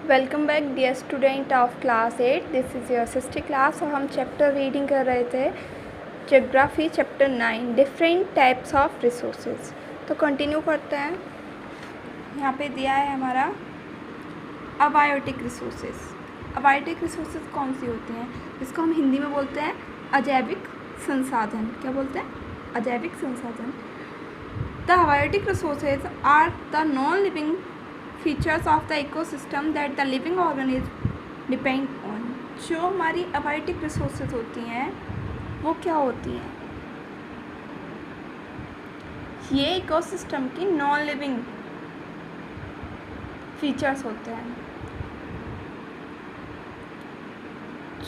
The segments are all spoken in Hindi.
Welcome back dear student of class 8। This is your sister class और हम चैप्टर रीडिंग कर रहे थे geography chapter 9 different types of resources. तो कंटिन्यू करते हैं। यहाँ पे दिया है हमारा अबायोटिक रिसोर्सेज। अबायोटिक रिसोर्सेज कौन सी होती हैं? इसको हम हिंदी में बोलते हैं अजैविक संसाधन। क्या बोलते हैं? अजैविक संसाधन। The abiotic resources are the non living features of the ecosystem that the living organism depend on. जो हमारी अबायोटिक रिसोर्सेज होती हैं वो क्या होती हैं? ये इकोसिस्टम की नॉन लिविंग फीचर्स होते हैं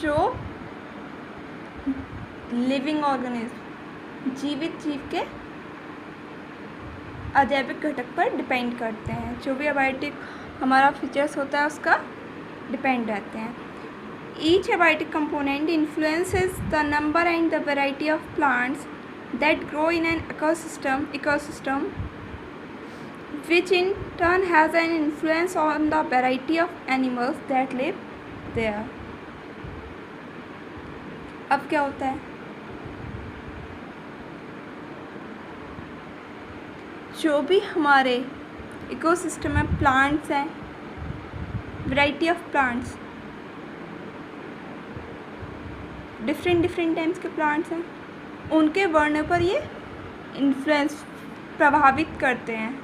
जो लिविंग ऑर्गेनिज्म जीवित जीव के अजैविक घटक पर डिपेंड करते हैं। जो भी अबायोटिक हमारा फीचर्स होता है उसका डिपेंड रहते हैं। Each abiotic component influences the number and the variety of plants that grow in an ecosystem which in turn has an influence on the variety of animals that live there। अब क्या होता है? जो भी हमारे इकोसिस्टम में प्लांट्स हैं, variety of plants, different types के प्लांट्स हैं, उनके वर्णन पर ये इन्फ्लुएंस प्रभावित करते हैं,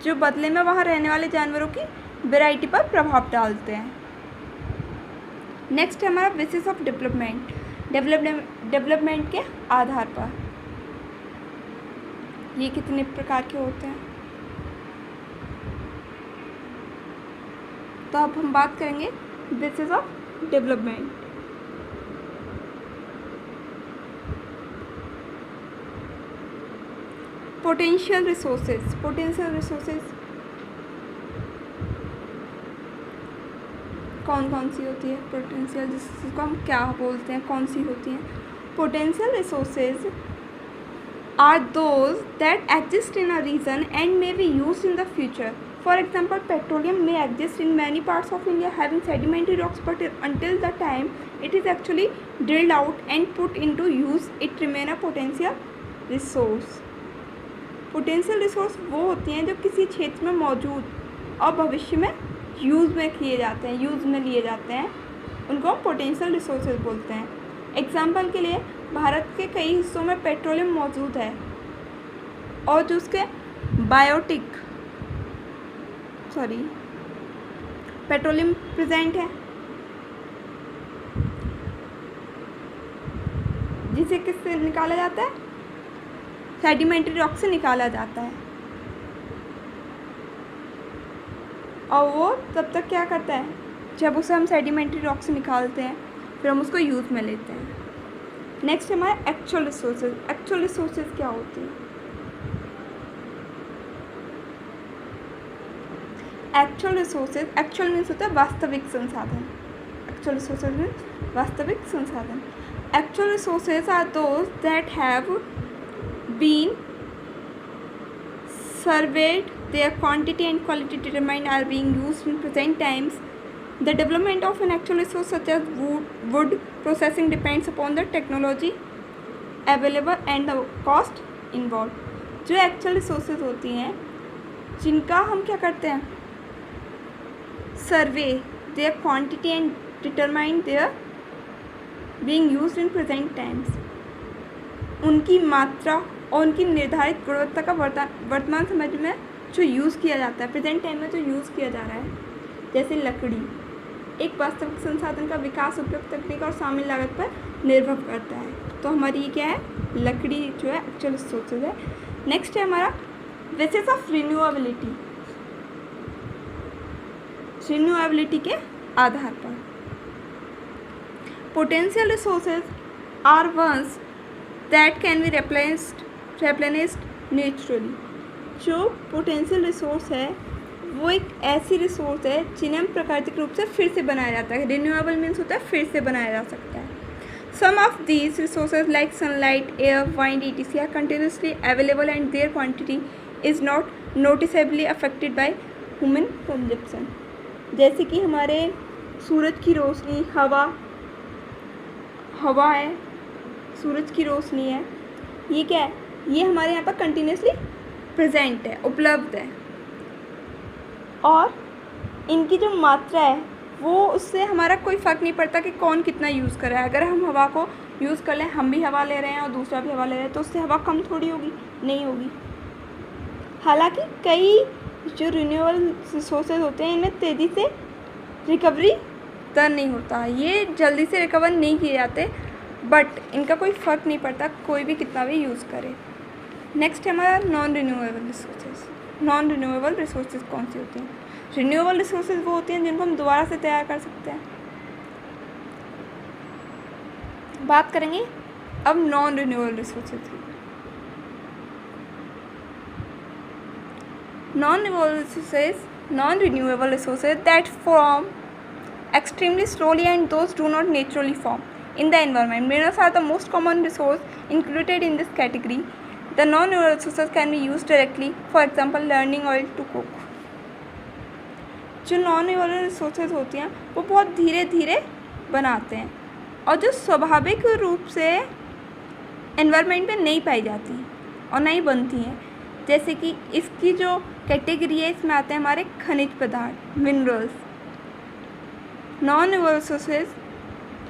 जो बदले में वहाँ रहने वाले जानवरों की वैरायटी पर प्रभाव डालते हैं। नेक्स्ट है हमारा बेसिस ऑफ डेवलपमेंट के आधार पर। ये कितने प्रकार के होते हैं? तो अब हम बात करेंगे basis of development. Potential resources कौन कौन सी होती है? पोटेंशियल रिसोर्सेज को हम क्या बोलते हैं? कौन सी होती हैं? Potential resources are those that exist in a region and may be used in the future. For example, petroleum may exist in many parts of India having sedimentary rocks, but until the time it is actually drilled out and put into use, it remain a potential resource. Potential resource वो होती हैं जो किसी क्षेत्र में मौजूद और भविष्य में यूज़ में लिए जाते हैं, उनको हम पोटेंशियल रिसोर्सेज बोलते हैं। एग्जाम्पल के लिए भारत के कई हिस्सों में पेट्रोलियम मौजूद है और जो उसके पेट्रोलियम प्रेजेंट है, जिसे किससे निकाला जाता है? सेडिमेंट्री रॉक से निकाला जाता है। और वो तब तक क्या करता है? जब उसे हम सेडिमेंट्री रॉक से निकालते हैं फिर हम उसको यूज़ में लेते हैं। नेक्स्ट हमारा एक्चुअल रिसोर्सेज क्या होती है? एक्चुअल मीन्स होता है वास्तविक संसाधन। Actual resources are those that have been surveyed, their quantity and quality determined are being used in present times. The development of an actual resource such as wood processing depends upon the technology available and the cost involved. जो एक्चुअल रिसोर्सेज होती हैं जिनका हम क्या करते हैं? सर्वे their quantity and determine their being used in present times। उनकी मात्रा और उनकी निर्धारित गुणवत्ता का वर्तमान समय में जो यूज़ किया जाता है, प्रेजेंट टाइम में जो यूज़ किया जा रहा है, जैसे लकड़ी, एक वास्तविक संसाधन का विकास, उपयुक्त तकनीक और शामिल लागत पर निर्भर करता है। तो हमारी ये क्या है? लकड़ी जो है एक्चुअल रिसोर्सेज है। नेक्स्ट है हमारा बेसिस ऑफ रिन्यूएबिलिटी के आधार पर। Potential resources are ones that can be replenished naturally. जो पोटेंशियल रिसोर्स है वो एक ऐसी रिसोर्स है जिन्हें हम प्राकृतिक रूप से फिर से बनाया जाता है। रिन्यूएबल मीन्स होता है फिर से बनाया जा सकता है। Some of these resources like sunlight, air, wind etc. Are continuously available and their quantity is not noticeably affected by human consumption. जैसे कि हमारे सूरज की रोशनी, हवा है, सूरज की रोशनी है, ये क्या है, ये हमारे यहाँ पर कंटिन्यूसली प्रेजेंट है, उपलब्ध है, और इनकी जो मात्रा है वो उससे हमारा कोई फ़र्क नहीं पड़ता कि कौन कितना यूज़ कर रहा है। अगर हम हवा को यूज़ कर लें, हम भी हवा ले रहे हैं और दूसरा भी हवा ले रहा है, तो उससे हवा कम थोड़ी होगी, नहीं होगी। हालांकि कई जो रिन्यूएबल रिसोर्सेज होते हैं इनमें तेज़ी से रिकवरी दर नहीं होता, ये जल्दी से रिकवर नहीं किए जाते, बट इनका कोई फ़र्क नहीं पड़ता कोई भी कितना भी यूज़ करे। नेक्स्ट है हमारा non renewable resources. Non renewable resources कौन सी होती हैं? रिन्यूएबल रिसोर्सेज वो होती हैं जिनको हम दोबारा से तैयार कर सकते हैं। बात करेंगे अब नॉन रिन्यूएबल रिसोर्सेज की। non-renewable resources that form extremely slowly and those do not naturally form in the environment. Minerals are the most common resource included in this category. The non-renewable resources can be used directly, for example, learning oil to cook. जो नॉन रिन्यूएबल रिसोर्सेज होती हैं वो बहुत धीरे धीरे बनाते हैं और जो स्वाभाविक रूप से एनवायरनमेंट में नहीं पाई जाती और नहीं बनती हैं। जैसे कि इसकी जो कैटेगरी है इसमें आते हैं हमारे खनिज पदार्थ, minerals. Non renewable resources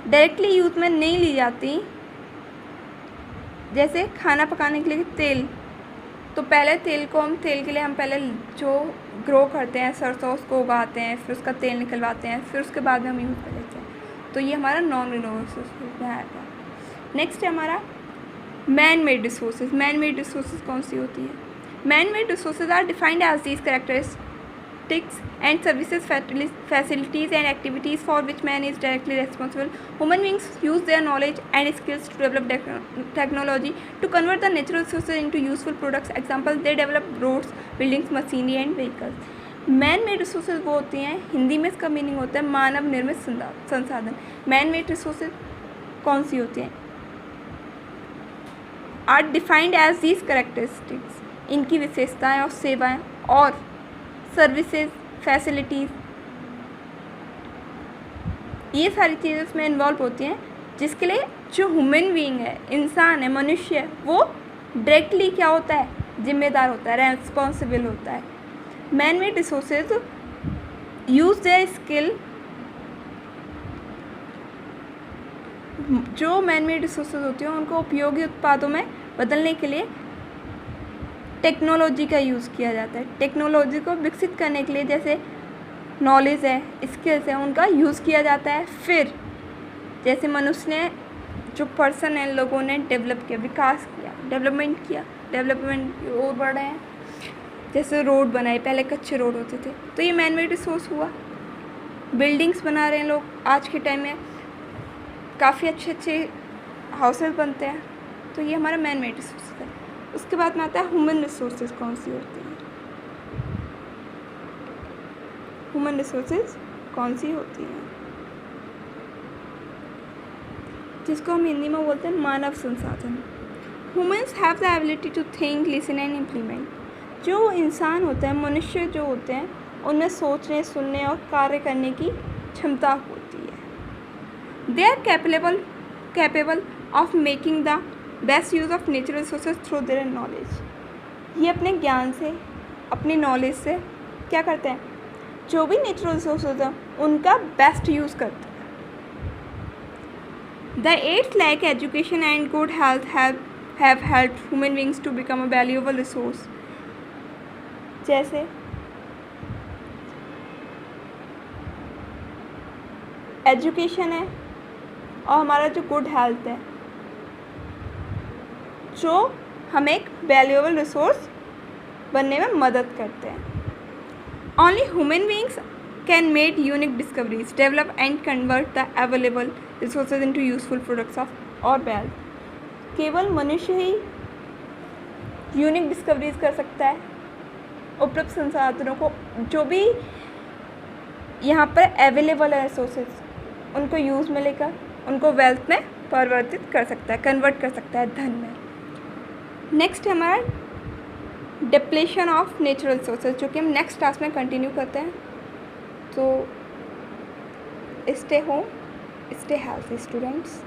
directly use में नहीं ली जाती, जैसे खाना पकाने के लिए तेल, तो पहले तेल के लिए हम पहले जो ग्रो करते हैं सरसों, उसको उगाते हैं, फिर उसका तेल निकलवाते हैं, फिर उसके बाद में हम यूज़ कर लेते हैं। तो ये हमारा नॉन रिन्यूएबल रिसोर्सेज में आएगा। नेक्स्ट है हमारा man made resources. Man made resources कौन सी होती है? Man made resources are defined as these characteristics and services, facilities and activities for which man is directly responsible. Human beings use their knowledge and skills to develop technology to convert the natural resources into useful products. Example, they develop roads, buildings, machinery and vehicles. Man made resources वो होती हैं, हिंदी में इसका मीनिंग होता है मानव निर्मित संसाधन। मैन मेड रिसोर्सेज कौन सी होती हैं? Are defined as these characteristics, इनकी विशेषताएं और सेवाएं और सर्विसेज, फैसिलिटीज़, ये सारी चीज़ें उसमें इन्वॉल्व होती हैं, जिसके लिए जो ह्यूमन बीइंग है, इंसान है, मनुष्य है, वो डायरेक्टली क्या होता है? जिम्मेदार होता है, रेस्पॉन्सिबल होता है। Man made resources use their skill, जो मैन मेड रिसोर्सेज होती हैं उनको उपयोगी उत्पादों में बदलने के लिए टेक्नोलॉजी का यूज़ किया जाता है। टेक्नोलॉजी को विकसित करने के लिए जैसे नॉलेज है, स्किल्स है, उनका यूज़ किया जाता है। फिर जैसे मनुष्य ने, जो पर्सन है, लोगों ने डेवलप किया, विकास किया, डेवलपमेंट की ओर बढ़ रहे हैं। जैसे रोड बनाए, पहले कच्चे रोड होते थे, तो ये मैन मेड रिसोर्स हुआ। बिल्डिंग्स बना रहे हैं लोग, आज के टाइम में काफ़ी अच्छे हाउसेस बनते हैं, तो ये हमारा मैन मेड रिसोर्स है। उसके बाद में आता है ह्यूमन रिसोर्सेज कौन सी होती हैं? ह्यूमन रिसोर्सेज कौन सी होती हैं? जिसको हम हिंदी में बोलते हैं मानव संसाधन। Humans have the ability to think, listen and implement. जो इंसान होता है, मनुष्य जो होते हैं, उनमें सोचने, सुनने और कार्य करने की क्षमता होती है। They are capable of making the best use of natural resources through their knowledge. ये अपने ज्ञान से, अपनी नॉलेज से क्या करते हैं? जो भी नेचुरल रिसोर्सेज हैं उनका बेस्ट यूज़ करते हैं। The 8 like education and good health have helped human beings to become a valuable resource. जैसे एजुकेशन है और हमारा जो गुड हेल्थ है, जो हमें एक वैल्यूएबल रिसोर्स बनने में मदद करते हैं। Only human beings can made unique discoveries, develop and convert the available resources into useful products of और वेल्थ। केवल मनुष्य ही यूनिक डिस्कवरीज कर सकता है, उपलब्ध संसाधनों को, जो भी यहाँ पर अवेलेबल है रिसोर्सेज, उनको यूज़ में लेकर उनको वेल्थ में परिवर्तित कर सकता है, कन्वर्ट कर सकता है धन में। नेक्स्ट है हमारा डिप्लेशन ऑफ नेचुरल रिसोर्सेज, जो कि हम नेक्स्ट क्लास में कंटिन्यू करते हैं। So stay home, stay healthy, students.